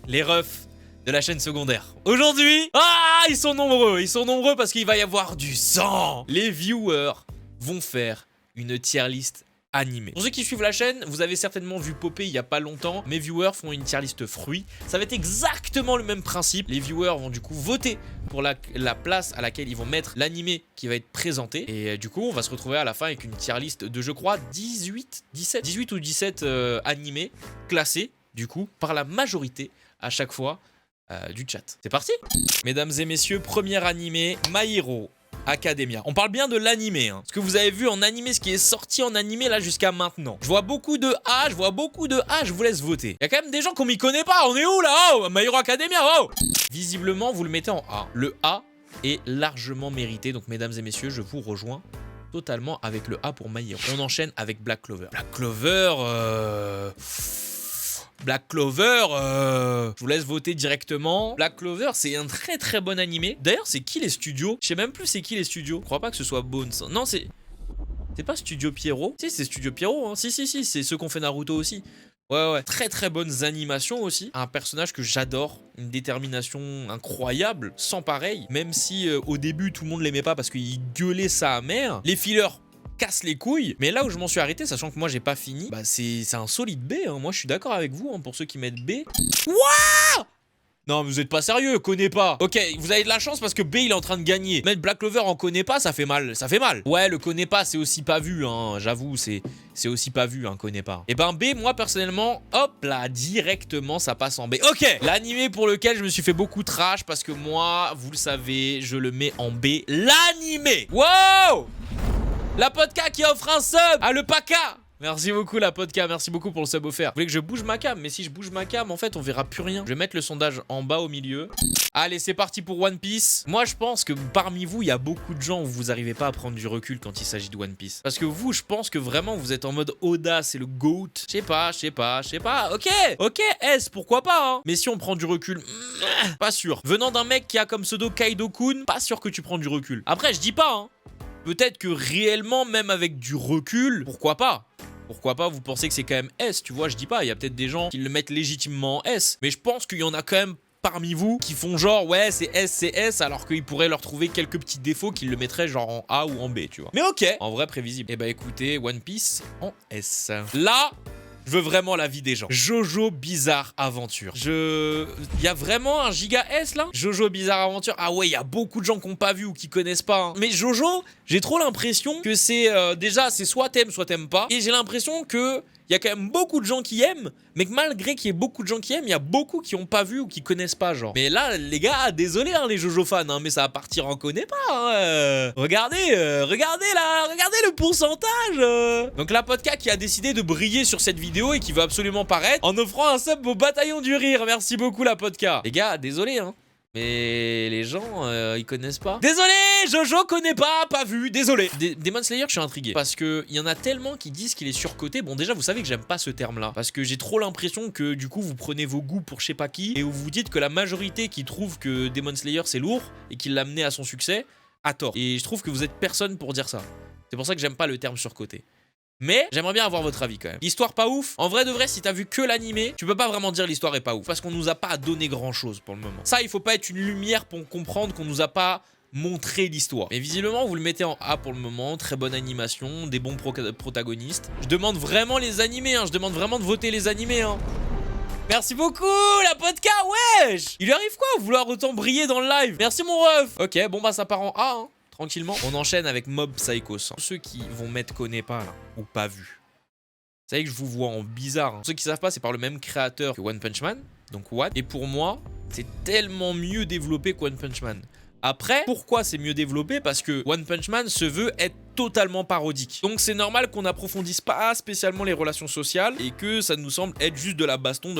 les refs de la chaîne secondaire. Aujourd'hui, ils sont nombreux parce qu'il va y avoir du sang. Les viewers vont faire une tier list animée. Pour ceux qui suivent la chaîne, vous avez certainement vu popper il y a pas longtemps, mes viewers font une tier list fruits. Ça va être exactement le même principe. Les viewers vont du coup voter pour la place à laquelle ils vont mettre l'animé qui va être présenté. Et du coup, on va se retrouver à la fin avec une tier list de, je crois, 18 ou 17 animés classés, du coup, par la majorité à chaque fois du chat. C'est parti! Mesdames et messieurs, premier animé, My Hero Academia. On parle bien de l'animé, hein. Ce que vous avez vu en animé, ce qui est sorti en animé là jusqu'à maintenant. Je vois beaucoup de A, je vous laisse voter. Il y a quand même des gens qu'on m'y connaît pas. On est où là? Oh, My Hero Academia, oh. Visiblement, vous le mettez en A. Le A est largement mérité. Donc, mesdames et messieurs, je vous rejoins totalement avec le A pour My Hero. On enchaîne avec Black Clover. Black Clover, je vous laisse voter directement. Black Clover, c'est un très très bon animé. D'ailleurs, c'est qui les studios? Je sais même plus c'est qui les studios. Je crois pas que ce soit Bones. Non, c'est pas Studio Pierrot. Si, c'est Studio Pierrot. Hein. Si, c'est ceux qu'on fait Naruto aussi. Ouais. Très très bonnes animations aussi. Un personnage que j'adore. Une détermination incroyable, sans pareil. Même si au début, tout le monde l'aimait pas parce qu'il gueulait sa mère. Les fillers casse les couilles, mais là où je m'en suis arrêté, sachant que moi j'ai pas fini, bah c'est un solide B, hein. Moi je suis d'accord avec vous, hein, pour ceux qui mettent B. Wouah! Non mais vous êtes pas sérieux, connais pas. Ok, vous avez de la chance parce que B il est en train de gagner. Mettre Black Clover en connaît pas, ça fait mal, Ouais, le connaît pas, c'est aussi pas vu, hein, j'avoue, c'est aussi pas vu, hein, connais pas. Et ben B, moi personnellement, hop là, directement ça passe en B. Ok, l'animé pour lequel je me suis fait beaucoup trash parce que moi, vous le savez, je le mets en B. L'animé. Wow! La Podka qui offre un sub à le Paka. Merci beaucoup la Podka, merci beaucoup pour le sub offert. Vous voulez que je bouge ma cam? Mais si je bouge ma cam, en fait, on verra plus rien. Je vais mettre le sondage en bas au milieu. Allez, c'est parti pour One Piece. Moi, je pense que parmi vous, il y a beaucoup de gens où vous n'arrivez pas à prendre du recul quand il s'agit de One Piece. Parce que vous, je pense que vraiment, vous êtes en mode Oda, c'est le GOAT. Je sais pas. Ok, S, pourquoi pas, hein. Mais si on prend du recul, pas sûr. Venant d'un mec qui a comme pseudo Kaido-kun, pas sûr que tu prends du recul. Après, je dis pas, hein. Peut-être que réellement, même avec du recul, pourquoi pas? Pourquoi pas, vous pensez que c'est quand même S, tu vois, je dis pas, il y a peut-être des gens qui le mettent légitimement en S, mais je pense qu'il y en a quand même parmi vous qui font genre, ouais, c'est S, alors qu'ils pourraient leur trouver quelques petits défauts qu'ils le mettraient genre en A ou en B, tu vois. Mais ok, en vrai, prévisible. Eh bah écoutez, One Piece en S. Là, je veux vraiment l'avis des gens. Jojo Bizarre Aventure. Il y a vraiment un giga S là? Jojo Bizarre Aventure. Ah ouais, il y a beaucoup de gens qui n'ont pas vu ou qui connaissent pas. Hein. Mais Jojo, j'ai trop l'impression que c'est déjà, c'est soit t'aimes pas. Et j'ai l'impression que il y a quand même beaucoup de gens qui aiment, mais que malgré qu'il y ait beaucoup de gens qui aiment, il y a beaucoup qui n'ont pas vu ou qui connaissent pas, genre. Mais là, les gars, désolé, hein, les Jojo fans, hein, mais ça va partir en connaît pas. Hein. Regardez là, regardez le pourcentage. Donc la Podka qui a décidé de briller sur cette vidéo et qui veut absolument paraître en offrant un sub au bataillon du rire. Merci beaucoup la Podka. Les gars, désolé, hein. Mais les gens, ils connaissent pas. Désolé, Jojo connaît pas vu, désolé. Demon Slayer, je suis intrigué. Parce qu'il y en a tellement qui disent qu'il est surcoté. Bon, déjà, vous savez que j'aime pas ce terme-là. Parce que j'ai trop l'impression que, du coup, vous prenez vos goûts pour je sais pas qui. Et vous vous dites que la majorité qui trouve que Demon Slayer, c'est lourd et qu'il l'a amené à son succès, a tort. Et je trouve que vous êtes personne pour dire ça. C'est pour ça que j'aime pas le terme surcoté. Mais j'aimerais bien avoir votre avis quand même. L'histoire pas ouf. En vrai de vrai, si t'as vu que l'animé, tu peux pas vraiment dire l'histoire est pas ouf. Parce qu'on nous a pas donné grand chose pour le moment. Ça, il faut pas être une lumière pour comprendre qu'on nous a pas montré l'histoire. Mais visiblement, vous le mettez en A pour le moment. Très bonne animation, des bons protagonistes. Je demande vraiment les animés, hein. Je demande vraiment de voter les animés, hein. Merci beaucoup, la Podka, wesh. Il lui arrive quoi, vouloir autant briller dans le live? Merci mon ref. Ok, bon bah ça part en A, hein. Tranquillement. On enchaîne avec Mob Psycho 100. Ceux qui vont mettre connaît pas là, ou pas vu. Vous savez que je vous vois en bizarre. Hein. Ceux qui savent pas, c'est par le même créateur que One Punch Man, donc What. Et pour moi, c'est tellement mieux développé que One Punch Man. Après, pourquoi c'est mieux développé? Parce que One Punch Man se veut être totalement parodique. Donc c'est normal qu'on n'approfondisse pas spécialement les relations sociales et que ça nous semble être juste de la baston.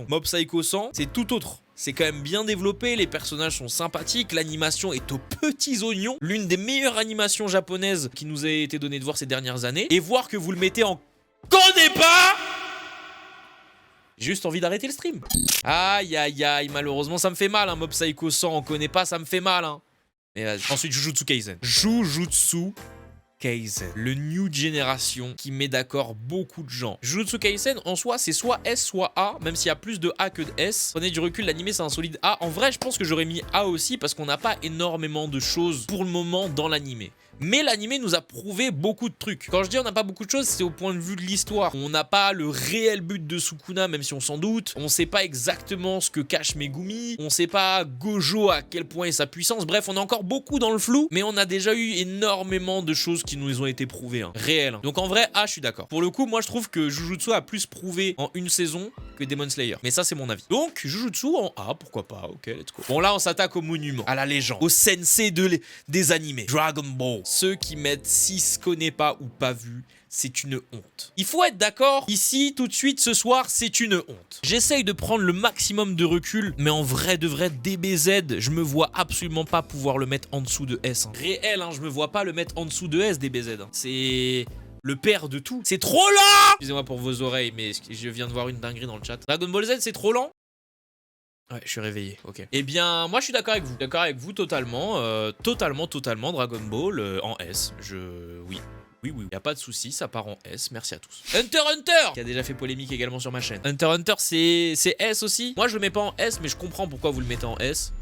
Mob Psycho 100, c'est tout autre. C'est quand même bien développé, les personnages sont sympathiques, l'animation est aux petits oignons. L'une des meilleures animations japonaises qui nous a été donnée de voir ces dernières années. Et voir que vous le mettez en connaît pas, j'ai juste envie d'arrêter le stream. Aïe, aïe, aïe, malheureusement, ça me fait mal, hein, Mob Psycho 100, on connaît pas, ça me fait mal, hein. Et ensuite, Jujutsu Kaisen. Jujutsu Kaisen, le New Generation qui met d'accord beaucoup de gens. Jujutsu Kaisen en soi c'est soit S soit A, même s'il y a plus de A que de S. Prenez du recul, l'anime c'est un solide A. En vrai je pense que j'aurais mis A aussi parce qu'on n'a pas énormément de choses pour le moment dans l'anime. Mais l'anime nous a prouvé beaucoup de trucs. Quand je dis on n'a pas beaucoup de choses, c'est au point de vue de l'histoire. On n'a pas le réel but de Sukuna, même si on s'en doute. On sait pas exactement ce que cache Megumi. On sait pas Gojo à quel point est sa puissance. Bref, on est encore beaucoup dans le flou, mais on a déjà eu énormément de choses qui nous ont été prouvées. Réelles. Donc en vrai, A, je suis d'accord. Pour le coup, moi je trouve que Jujutsu a plus prouvé en une saison que Demon Slayer. Mais ça, c'est mon avis. Donc, Jujutsu en A, pourquoi pas. Ok, let's go. Bon, là, on s'attaque au monument, à la légende, au sensei des animés. Dragon Ball. Ceux qui mettent 6 connaît pas ou pas vu, c'est une honte. Il faut être d'accord, ici, tout de suite, ce soir, c'est une honte. J'essaye de prendre le maximum de recul, mais en vrai de vrai, DBZ, je me vois absolument pas pouvoir le mettre en dessous de S. Réel, je me vois pas le mettre en dessous de S, DBZ. C'est le père de tout. C'est trop lent. Excusez-moi pour vos oreilles, mais je viens de voir une dinguerie dans le chat. Dragon Ball Z, c'est trop lent. Ouais, je suis réveillé, ok. Eh bien, moi je suis d'accord avec vous. D'accord avec vous totalement. Totalement, Dragon Ball en S. Oui. Oui, y a pas de souci, ça part en S, merci à tous. Hunter x Hunter, qui a déjà fait polémique également sur ma chaîne. Hunter x Hunter, c'est S aussi. Moi je le mets pas en S, mais je comprends pourquoi vous le mettez en S.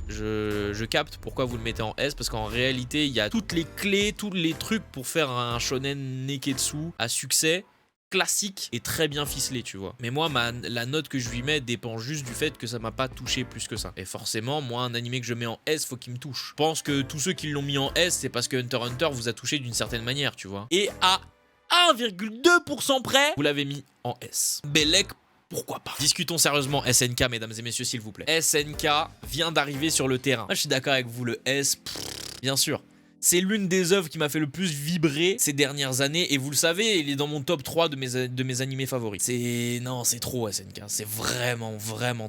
Je capte pourquoi vous le mettez en S, parce qu'en réalité, il y a toutes les clés, tous les trucs pour faire un shonen neketsu à succès. Classique et très bien ficelé, tu vois. Mais moi, la note que je lui mets dépend juste du fait que ça m'a pas touché plus que ça. Et forcément, moi, un animé que je mets en S, faut qu'il me touche. Je pense que tous ceux qui l'ont mis en S, c'est parce que Hunter x Hunter vous a touché d'une certaine manière, tu vois. Et à 1,2% près, vous l'avez mis en S. Belek, pourquoi pas? Discutons sérieusement SNK, mesdames et messieurs, s'il vous plaît. SNK vient d'arriver sur le terrain. Moi, je suis d'accord avec vous, le S, bien sûr. C'est l'une des œuvres qui m'a fait le plus vibrer ces dernières années. Et vous le savez, il est dans mon top 3 de mes animés favoris. Non, c'est trop SNK. C'est vraiment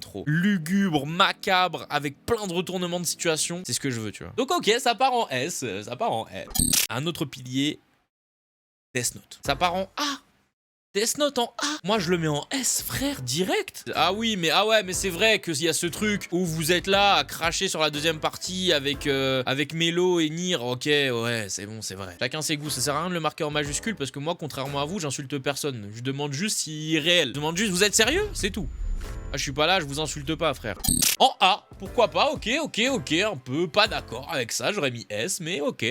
trop. Lugubre, macabre, avec plein de retournements de situation. C'est ce que je veux, tu vois. Donc ok, ça part en S. Ça part en S. Un autre pilier, Death Note. Ça part en A. Death Note en A. Moi, je le mets en S, frère, direct. Ah oui, mais ouais, mais c'est vrai qu'il y a ce truc où vous êtes là à cracher sur la deuxième partie avec Melo et Nier. Ok, ouais, c'est bon, c'est vrai. Chacun ses goûts. Ça sert à rien de le marquer en majuscule parce que moi, contrairement à vous, j'insulte personne. Je demande juste s'il est réel. Je demande juste, vous êtes sérieux? C'est tout. Ah, je suis pas là, je vous insulte pas, frère. En A, pourquoi pas? Ok, un peu pas d'accord avec ça. J'aurais mis S, mais ok.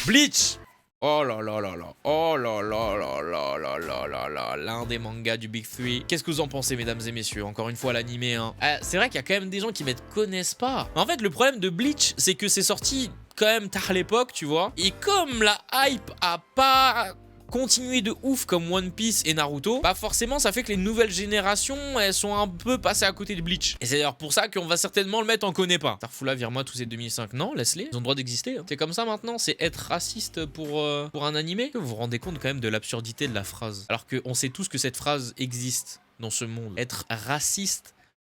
Bleach. Oh là là là là, oh là là là là là là là là, l'un des mangas du Big 3. Qu'est-ce que vous en pensez, mesdames et messieurs? Encore une fois, l'animé, hein. C'est vrai qu'il y a quand même des gens qui connaissent pas. En fait, le problème de Bleach, c'est que c'est sorti quand même tard à l'époque, tu vois. Et comme la hype a pas continué de ouf comme One Piece et Naruto, bah forcément ça fait que les nouvelles générations elles sont un peu passées à côté de Bleach. Et c'est d'ailleurs pour ça qu'on va certainement le mettre en connaît pas. Tarfoula, vire-moi tous ces 2005. Non, laisse-les, ils ont le droit d'exister. C'est comme ça maintenant, c'est être raciste pour un animé. Vous vous rendez compte quand même de l'absurdité de la phrase. Alors qu'on sait tous que cette phrase existe dans ce monde. Être raciste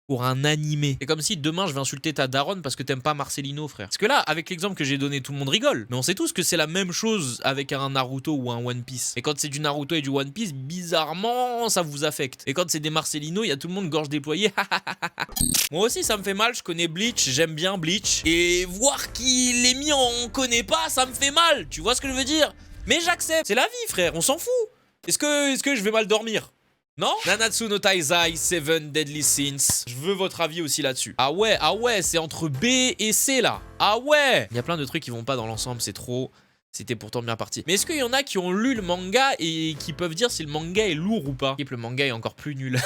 pour un animé. C'est comme si demain je vais insulter ta daronne parce que t'aimes pas Marcelino, frère. Parce que là, avec l'exemple que j'ai donné, tout le monde rigole. Mais on sait tous que c'est la même chose avec un Naruto ou un One Piece. Et quand c'est du Naruto et du One Piece, bizarrement, ça vous affecte. Et quand c'est des Marcelino, il y a tout le monde gorge déployée. Moi aussi, ça me fait mal. Je connais Bleach, j'aime bien Bleach. Et voir qu'il est mis en connaît pas, ça me fait mal. Tu vois ce que je veux dire? Mais j'accepte. C'est la vie, frère. On s'en fout. Est-ce que je vais mal dormir? Non? Nanatsu no Taizai, 7 Deadly Sins. Je veux votre avis aussi là-dessus. Ah ouais, c'est entre B et C là. Ah ouais. Il y a plein de trucs qui vont pas dans l'ensemble, c'est trop. C'était pourtant bien parti. Mais est-ce qu'il y en a qui ont lu le manga et qui peuvent dire si le manga est lourd ou pas? Le manga est encore plus nul.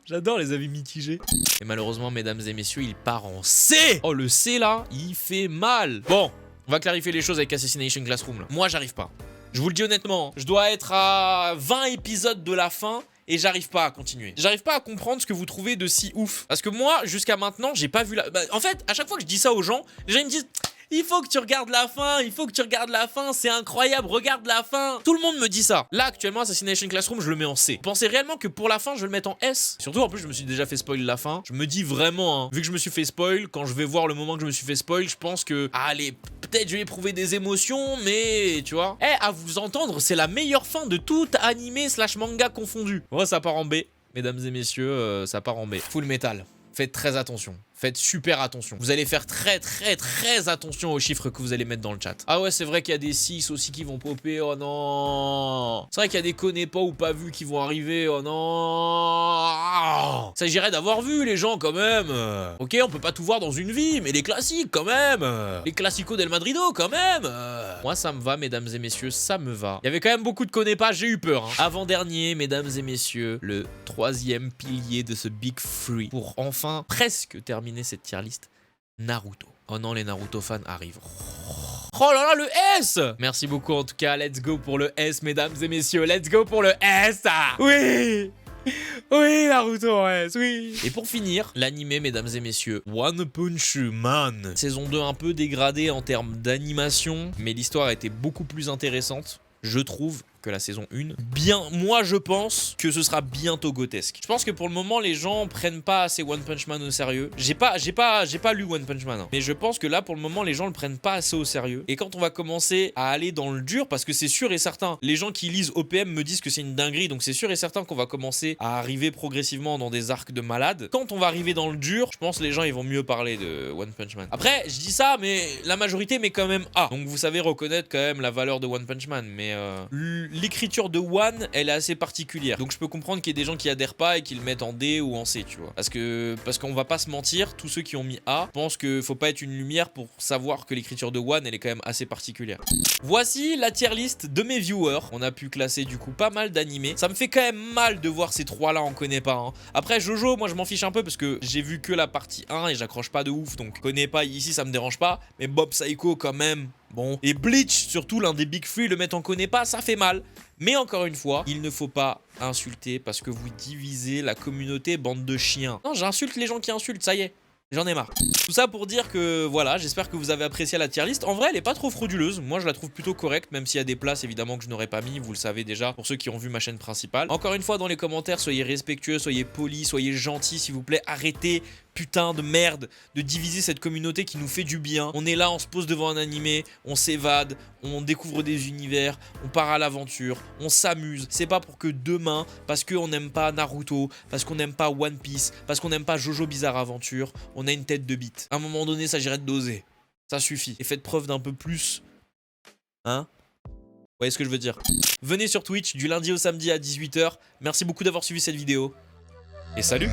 J'adore les avis mitigés. Et malheureusement, mesdames et messieurs, il part en C. Oh, le C là, il fait mal. Bon, on va clarifier les choses avec Assassination Classroom là. Moi, j'arrive pas. Je vous le dis honnêtement, je dois être à 20 épisodes de la fin et j'arrive pas à continuer. J'arrive pas à comprendre ce que vous trouvez de si ouf. Parce que moi, jusqu'à maintenant, j'ai pas vu la... en fait, à chaque fois que je dis ça aux gens, les gens ils me disent... Il faut que tu regardes la fin, c'est incroyable, regarde la fin. Tout le monde me dit ça. Là, actuellement, Assassination Classroom, je le mets en C. Vous pensez réellement que pour la fin, je vais le mettre en S? Surtout, en plus, je me suis déjà fait spoil la fin. Je me dis vraiment, hein, vu que je me suis fait spoil, quand je vais voir le moment que je me suis fait spoil, je pense que, allez, peut-être je vais éprouver des émotions, mais, tu vois. À vous entendre, c'est la meilleure fin de tout animé / manga confondu. Moi, ça part en B. Mesdames et messieurs, ça part en B. Full Metal. faites très attention. Faites super attention. Vous allez faire très attention aux chiffres que vous allez mettre dans le chat. Ah ouais, c'est vrai qu'il y a des 6 aussi qui vont popper. Oh non. C'est vrai qu'il y a des connais pas ou pas vus qui vont arriver. Oh non. Ça s'agirait d'avoir vu les gens quand même. Ok, on peut pas tout voir dans une vie, mais les classiques quand même. Les classicos del Madrido quand même. Moi, ça me va, mesdames et messieurs, ça me va. Il y avait quand même beaucoup de connais pas, j'ai eu peur. Hein. Avant-dernier, mesdames et messieurs, le 3e pilier de ce Big Free pour enfin presque terminer cette tier list, Naruto. Oh non, les Naruto fans arrivent. Oh là là, le S! Merci beaucoup en tout cas, let's go pour le S, mesdames et messieurs, let's go pour le S! Ah oui! Oui, Naruto S, oui! Et pour finir, l'animé, mesdames et messieurs, One Punch Man. Saison 2 un peu dégradée en termes d'animation, mais l'histoire a été beaucoup plus intéressante, je trouve, que la saison 1. Bien, moi je pense que ce sera bientôt grotesque. Je pense que pour le moment les gens prennent pas assez One Punch Man au sérieux. J'ai pas lu One Punch Man, hein. Mais je pense que là pour le moment les gens le prennent pas assez au sérieux. Et quand on va commencer à aller dans le dur, parce que c'est sûr et certain, les gens qui lisent OPM me disent que c'est une dinguerie, donc c'est sûr et certain qu'on va commencer à arriver progressivement dans des arcs de malade. Quand on va arriver dans le dur, je pense que les gens ils vont mieux parler de One Punch Man. Après, je dis ça, mais la majorité met quand même A. Donc vous savez reconnaître quand même la valeur de One Punch Man, mais l'écriture de One, elle est assez particulière. Donc je peux comprendre qu'il y ait des gens qui adhèrent pas et qui le mettent en D ou en C, tu vois. Parce qu'on va pas se mentir, tous ceux qui ont mis A pensent qu'il faut pas être une lumière pour savoir que l'écriture de One, elle est quand même assez particulière. Voici la tier list de mes viewers. On a pu classer du coup pas mal d'animés. Ça me fait quand même mal de voir ces 3-là, on connaît pas. Hein. Après Jojo, moi je m'en fiche un peu parce que j'ai vu que la partie 1 et j'accroche pas de ouf. Donc connais pas ici, ça me dérange pas. Mais Bob Psycho quand même... Bon, et Bleach, surtout l'un des Big Free, le mettre en connaît pas, ça fait mal. Mais encore une fois, il ne faut pas insulter parce que vous divisez la communauté, bande de chiens. Non, j'insulte les gens qui insultent, ça y est. J'en ai marre. Tout ça pour dire que voilà, j'espère que vous avez apprécié la tier list. En vrai, elle est pas trop frauduleuse. Moi, je la trouve plutôt correcte, même s'il y a des places évidemment que je n'aurais pas mis. Vous le savez déjà pour ceux qui ont vu ma chaîne principale. Encore une fois, dans les commentaires, soyez respectueux, soyez polis, soyez gentils, s'il vous plaît. Arrêtez, putain de merde, de diviser cette communauté qui nous fait du bien. On est là, on se pose devant un animé, on s'évade, on découvre des univers, on part à l'aventure, on s'amuse. C'est pas pour que demain, parce qu'on n'aime pas Naruto, parce qu'on n'aime pas One Piece, parce qu'on n'aime pas Jojo Bizarre Aventure, on a une tête de bite. À un moment donné, ça s'agirait de doser. Ça suffit. Et faites preuve d'un peu plus. Hein? Vous voyez ce que je veux dire? Venez sur Twitch du lundi au samedi à 18 h. Merci beaucoup d'avoir suivi cette vidéo. Et salut!